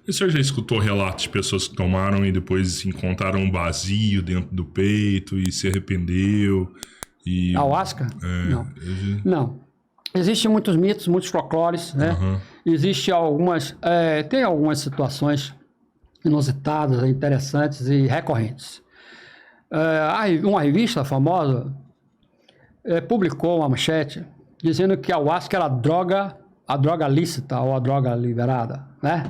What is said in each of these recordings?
E o senhor já escutou relatos de pessoas que tomaram e depois encontraram um vazio dentro do peito e se arrependeu? Ayahuasca? Não. Não. Existem muitos mitos, muitos folclores, né? Existem tem algumas situações inusitadas, interessantes e recorrentes. Uma revista famosa publicou uma manchete dizendo que a ayahuasca era a droga lícita ou a droga liberada, né?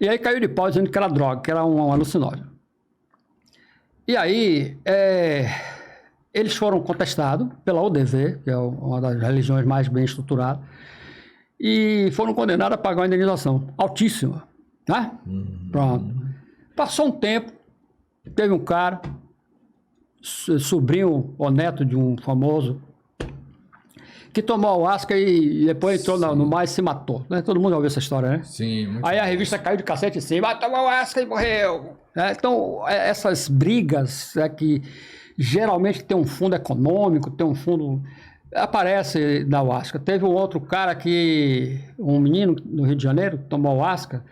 E aí caiu de pau dizendo que era droga, que era um alucinógeno. E aí, eles foram contestados pela UDV, que é uma das religiões mais bem estruturadas, e foram condenados a pagar uma indenização altíssima, né? Pronto. Passou um tempo, teve um cara, sobrinho ou neto de um famoso, que tomou ayahuasca e depois entrou no mar e se matou. Né? Todo mundo já ouviu essa história, né? Sim. Aí a revista caiu de cacete em cima, tomou ayahuasca e morreu. Então, essas brigas que geralmente tem um fundo econômico, tem um fundo... Aparece na ayahuasca. Teve um outro cara um menino no Rio de Janeiro, que tomou ayahuasca.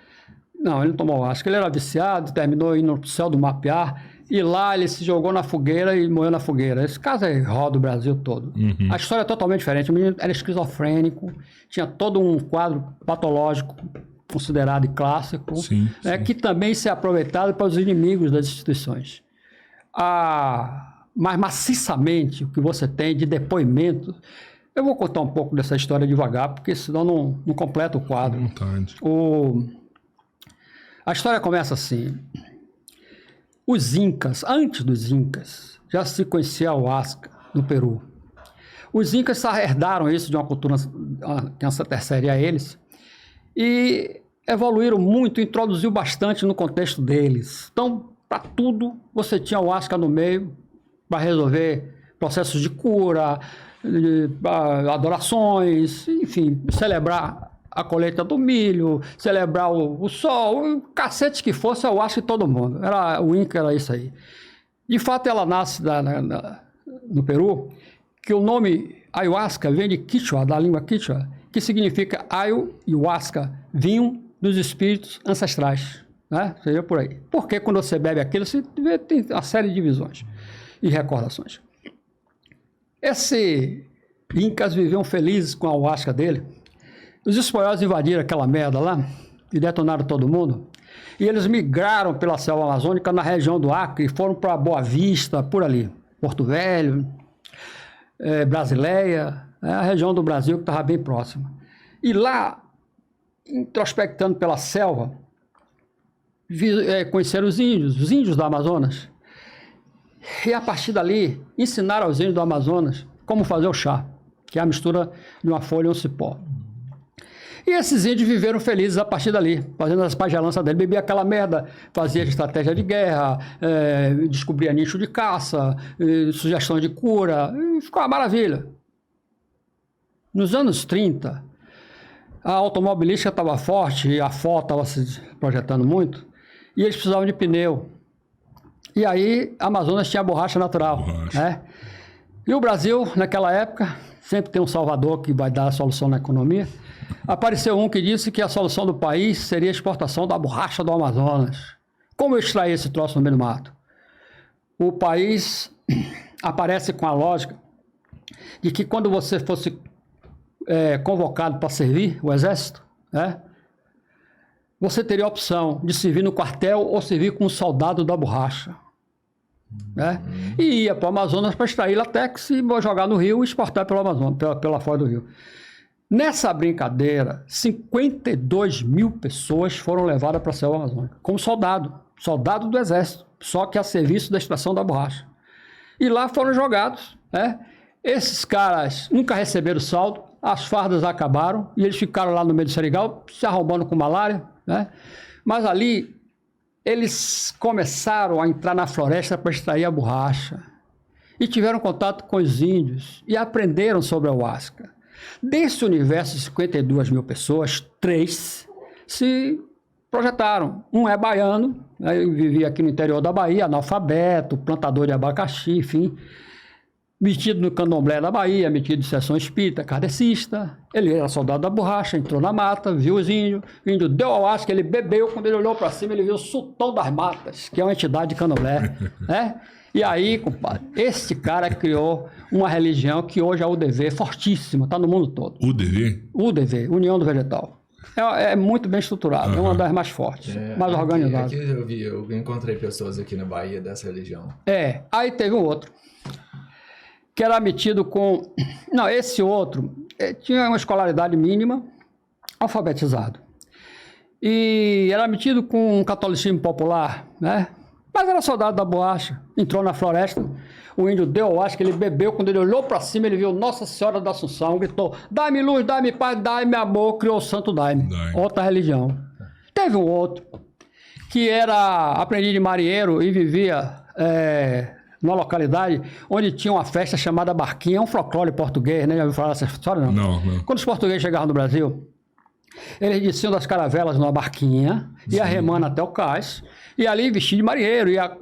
Não, ele não tomou ayahuasca. Ele era viciado, terminou indo pro céu do Mapear. E lá ele se jogou na fogueira e morreu na fogueira. Esse caso roda o Brasil todo. A história é totalmente diferente. O menino era esquizofrênico, tinha todo um quadro patológico considerado clássico, sim. Que também se é aproveitado para os inimigos das instituições. Mas maciçamente o que você tem de depoimento... Eu vou contar um pouco dessa história devagar, porque senão não completa o quadro. A história começa assim... Os Incas, antes dos Incas, já se conhecia a ayahuasca no Peru. Os Incas herdaram isso de uma cultura que antecede a eles e evoluíram muito, introduziu bastante no contexto deles. Então, para tudo, você tinha a ayahuasca no meio para resolver processos de cura, adorações, enfim, celebrar a colheita do milho, celebrar o sol, o cacete que fosse, eu acho que todo mundo. O Inca era isso aí. De fato, ela nasce no Peru, que o nome ayahuasca vem de Quichua, da língua Quichua, que significa ayo e huasca, vinho dos espíritos ancestrais. Né? Seria por aí. Porque quando você bebe aquilo, você tem uma série de visões e recordações. Esses Incas viviam felizes com a ayahuasca dele. Os espanhóis invadiram aquela merda lá e detonaram todo mundo. E eles migraram pela selva amazônica na região do Acre e foram para Boa Vista, por ali. Porto Velho, Brasileia, a região do Brasil que estava bem próxima. E lá, introspectando pela selva, conheceram os índios do Amazonas. E a partir dali, ensinaram aos índios do Amazonas como fazer o chá, que é a mistura de uma folha e um cipó. E esses índios viveram felizes a partir dali, fazendo as pagelanças dele, bebia aquela merda, fazia estratégia de guerra, descobria nicho de caça, sugestão de cura, e ficou uma maravilha. Nos anos 30, a automobilística estava forte, e a Ford estava se projetando muito, e eles precisavam de pneu. E aí, a Amazonas tinha borracha natural. Né? E o Brasil, naquela época, sempre tem um salvador que vai dar a solução na economia. Apareceu um que disse que a solução do país seria a exportação da borracha do Amazonas. Como eu extrair esse troço no meio do mato? O país aparece com a lógica de que quando você fosse convocado para servir o exército, você teria a opção de servir no quartel ou servir como soldado da borracha. E ia para o Amazonas para extrair latex e jogar no rio e exportar pelo Amazonas, pela fora do rio. Nessa brincadeira, 52 mil pessoas foram levadas para a selva amazônica, como soldado do exército, só que a serviço da extração da borracha. E lá foram jogados. Esses caras nunca receberam saldo, as fardas acabaram e eles ficaram lá no meio do seringal, se arrombando com malária. Mas ali, eles começaram a entrar na floresta para extrair a borracha. E tiveram contato com os índios e aprenderam sobre a ayahuasca. Desse universo de 52 mil pessoas, 3 se projetaram. Um é baiano, vivia aqui no interior da Bahia, analfabeto, plantador de abacaxi, enfim. metido no candomblé da Bahia, metido de sessão espírita, kardecista. Ele era soldado da borracha, entrou na mata, viu os índios, o índio deu ayahuasca, ele bebeu, quando ele olhou para cima, ele viu o sultão das matas, que é uma entidade de candomblé, né? E aí, compadre, esse cara criou uma religião que hoje é a UDV, fortíssima, está no mundo todo. UDV? UDV, União do Vegetal. É muito bem estruturado, é uma das mais fortes, mais organizadas. Aqui eu encontrei pessoas aqui na Bahia dessa religião. Aí teve um outro, que era metido com... Não, esse outro tinha uma escolaridade mínima, alfabetizado. E era metido com um catolicismo popular, né? Mas era soldado da borracha, entrou na floresta, o índio deu, acho que ele bebeu, quando ele olhou para cima, ele viu Nossa Senhora da Assunção, gritou, dai-me luz, dai-me paz, dai-me amor, criou o santo daime, outra religião. Teve um outro, que era aprendiz de marinheiro e vivia numa localidade onde tinha uma festa chamada Barquinha, um folclore português, né? Já ouviu falar dessa história, não? Não. Quando os portugueses chegaram no Brasil, eles desciam das caravelas numa barquinha, ia remando até o cais, e ali vestido de marinheiro, ia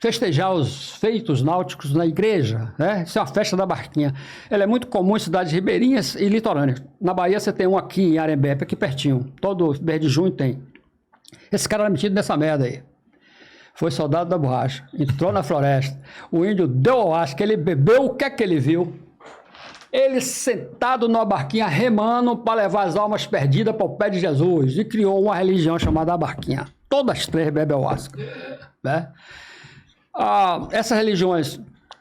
festejar os feitos náuticos na igreja, né? Isso é uma festa da barquinha. Ela é muito comum em cidades ribeirinhas e litorâneas. Na Bahia você tem um aqui em Arembepe, aqui pertinho, todo mês de junho tem. Esse cara era metido nessa merda aí. Foi soldado da borracha, entrou na floresta, o índio deu, acho que ele bebeu, o que é que ele viu? Ele sentado numa barquinha remando para levar as almas perdidas para o pé de Jesus e criou uma religião chamada a barquinha. Todas as três bebem ayahuasca, né? Essas religiões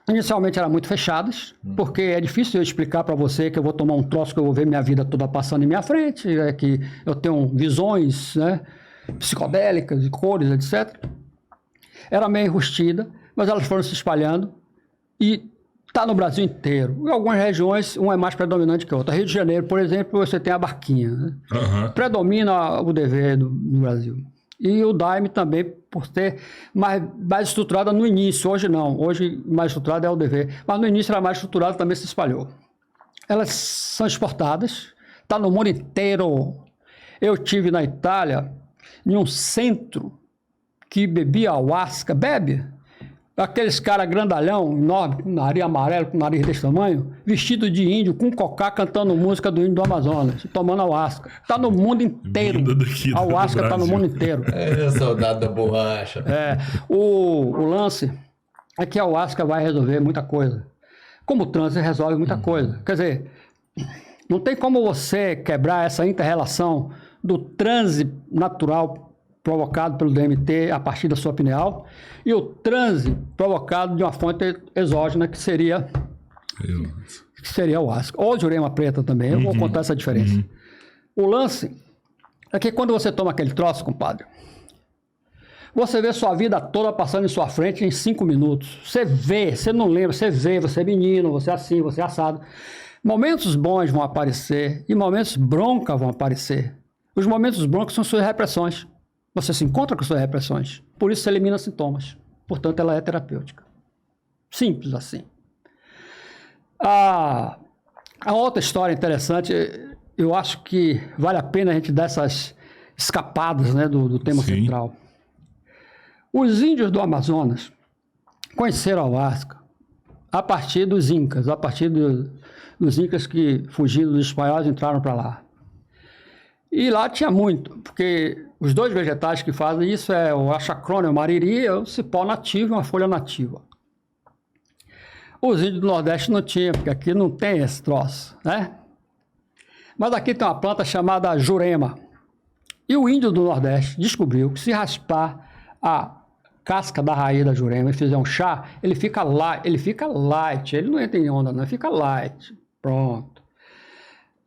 inicialmente eram muito fechadas, porque é difícil eu explicar para você que eu vou tomar um troço que eu vou ver minha vida toda passando em minha frente, que eu tenho visões, né, psicodélicas, de cores, etc. Era meio enrustida, mas elas foram se espalhando e está no Brasil inteiro. Em algumas regiões, uma é mais predominante que a outra. Rio de Janeiro, por exemplo, você tem a barquinha, né? Predomina o UDV no Brasil. E o daime também, por ter mais estruturada no início. Hoje não. Hoje, mais estruturada é o UDV. Mas no início era mais estruturada, também se espalhou. Elas são exportadas. Está no mundo inteiro. Eu tive na Itália, em um centro que bebia ayahuasca. Bebe? Aqueles caras grandalhão, enorme, com nariz amarelo, com nariz desse tamanho, vestido de índio, com cocá, cantando música do índio do Amazonas, tomando ayahuasca. Está no mundo inteiro. A ayahuasca está no mundo inteiro. Soldado da borracha. O lance é que a ayahuasca vai resolver muita coisa. Como o trânsito resolve muita coisa. Quer dizer, não tem como você quebrar essa inter-relação do transe natural provocado pelo DMT a partir da sua pineal, e o transe provocado de uma fonte exógena, que seria o ayahuasca. Ou jurema preta também, eu vou contar essa diferença. O lance é que quando você toma aquele troço, compadre, você vê sua vida toda passando em sua frente em 5 minutos. Você vê, você não lembra, você vê, você é menino, você é assim, você é assado. Momentos bons vão aparecer e momentos broncas vão aparecer. Os momentos broncos são suas repressões. Você se encontra com suas repressões. Por isso você elimina sintomas. Portanto, ela é terapêutica. Simples assim. A outra história interessante, eu acho que vale a pena a gente dar essas escapadas, né, do tema central. Os índios do Amazonas conheceram a ayahuasca a partir dos incas, a partir dos incas que, fugindo dos espanhóis, entraram para lá. E lá tinha muito, porque os dois vegetais que fazem isso é o achacrônio, o mariri, é o cipó nativo e uma folha nativa. Os índios do Nordeste não tinham, porque aqui não tem esse troço, né? Mas aqui tem uma planta chamada jurema. E o índio do Nordeste descobriu que se raspar a casca da raiz da jurema e fizer um chá, ele fica light, ele não entra em onda, não, ele fica light. Pronto.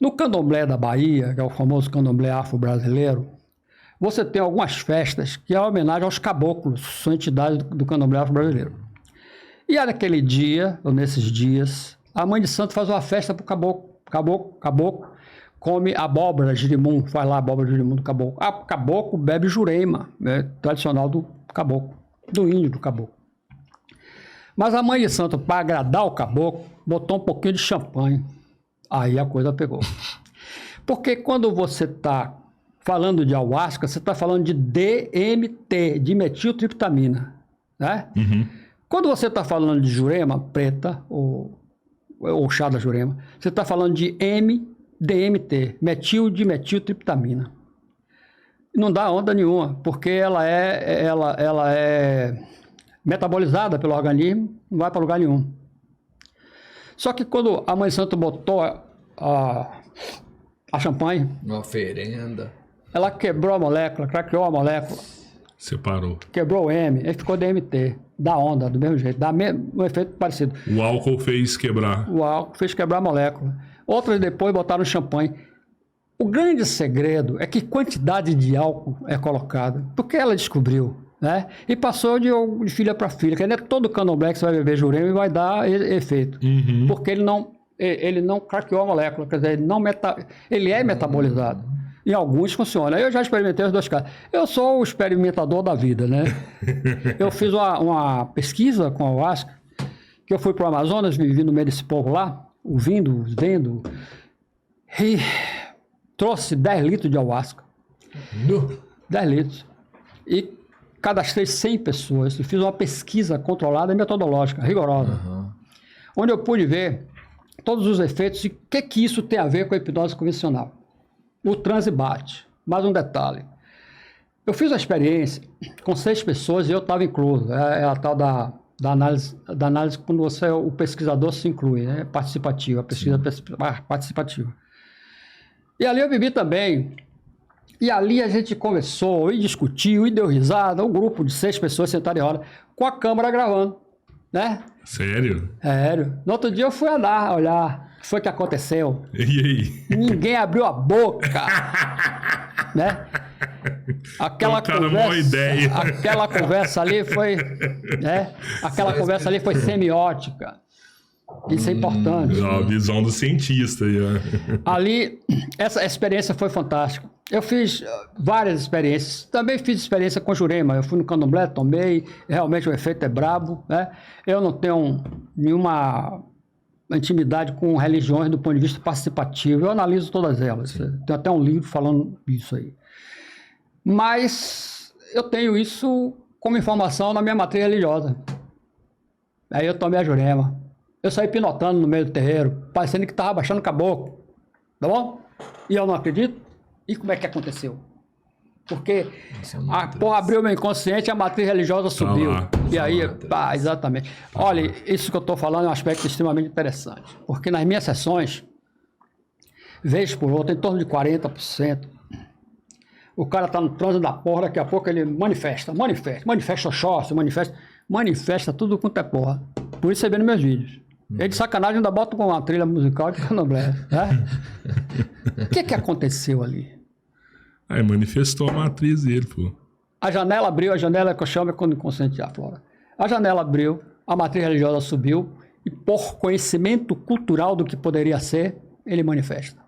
No candomblé da Bahia, que é o famoso candomblé afro-brasileiro, você tem algumas festas que é homenagem aos caboclos, são entidades do candomblé afro-brasileiro. E naquele dia, ou nesses dias, a mãe de santo faz uma festa para o caboclo come abóbora, girimum, faz lá a abóbora, girimum do caboclo. Caboclo bebe jurema, né, tradicional do caboclo, do índio do caboclo. Mas a mãe de santo, para agradar o caboclo, botou um pouquinho de champanhe. Aí a coisa pegou. Porque quando você está falando de ayahuasca, você está falando de DMT, dimetiltriptamina, né? Quando você está falando de jurema preta, ou ou chá da Jurema, você está falando de MDMT, metildimetiltriptamina. Não dá onda nenhuma, porque ela é metabolizada pelo organismo, não vai para lugar nenhum. Só que quando a Mãe Santa botou a champanhe, Uma oferenda. ela quebrou a molécula, craqueou a molécula, Separou. quebrou o M, aí ficou DMT, dá onda do mesmo jeito, dá um efeito parecido. O álcool fez quebrar. O álcool fez quebrar a molécula. Outros depois botaram champanhe. O grande segredo é que quantidade de álcool é colocada, porque ela descobriu, né? E passou de filha para filha, que não é todo candomblé que você vai beber Jurema e vai dar efeito, porque ele não craqueou a molécula, quer dizer, ele é metabolizado. Em alguns funciona. Eu já experimentei os dois casos. Eu sou o experimentador da vida, né? Eu fiz uma pesquisa com a ayahuasca, que eu fui para o Amazonas, vivi no meio desse povo lá, ouvindo, vendo, e trouxe 10 litros de ayahuasca. 10 litros. E cadastrei 100 pessoas. E fiz uma pesquisa controlada e metodológica, rigorosa. Onde eu pude ver todos os efeitos e o que isso tem a ver com a hipnose convencional. O transe bate. Mais um detalhe. Eu fiz a experiência com 6 pessoas e eu estava incluso. É a tal da análise quando o pesquisador se inclui, né? Participativa, a pesquisa participativa. E ali eu bebi também. E ali a gente conversou e discutiu e deu risada. Um grupo de 6 pessoas sentaram em roda com a câmera gravando, né? Sério? Sério. No outro dia eu fui andar, olhar o que foi que aconteceu. E aí? Ninguém abriu a boca, né? Aquela conversa ali foi, né? Aquela conversa ali foi semiótica. Isso é importante. A visão do cientista. Ali, essa experiência foi fantástica. Eu fiz várias experiências. Também fiz experiência com Jurema. Eu fui no candomblé, tomei. Realmente o efeito é brabo, né? Eu não tenho nenhuma intimidade com religiões do ponto de vista participativo. Eu analiso todas elas. Tem até um livro falando isso aí. Mas eu tenho isso como informação na minha matriz religiosa. Aí eu tomei a Jurema. Eu saí pinotando no meio do terreiro, parecendo que estava baixando o caboclo. Tá bom? E eu não acredito. E como é que aconteceu? Porque a porra abriu meu inconsciente e a matriz religiosa subiu. E aí, exatamente. Olha, isso que eu estou falando é um aspecto extremamente interessante. Porque nas minhas sessões, vez por outra, em torno de 40%, o cara está no trânsito da porra, daqui a pouco ele manifesta short, manifesta tudo quanto é porra. Por isso você vê nos meus vídeos. Ele de sacanagem ainda bota com uma trilha musical de candomblé, né? O que aconteceu ali? Aí manifestou a matriz dele, pô. A janela abriu, a janela que eu chamo é quando o inconsciente aflora. A janela abriu, a matriz religiosa subiu e por conhecimento cultural do que poderia ser, ele manifesta.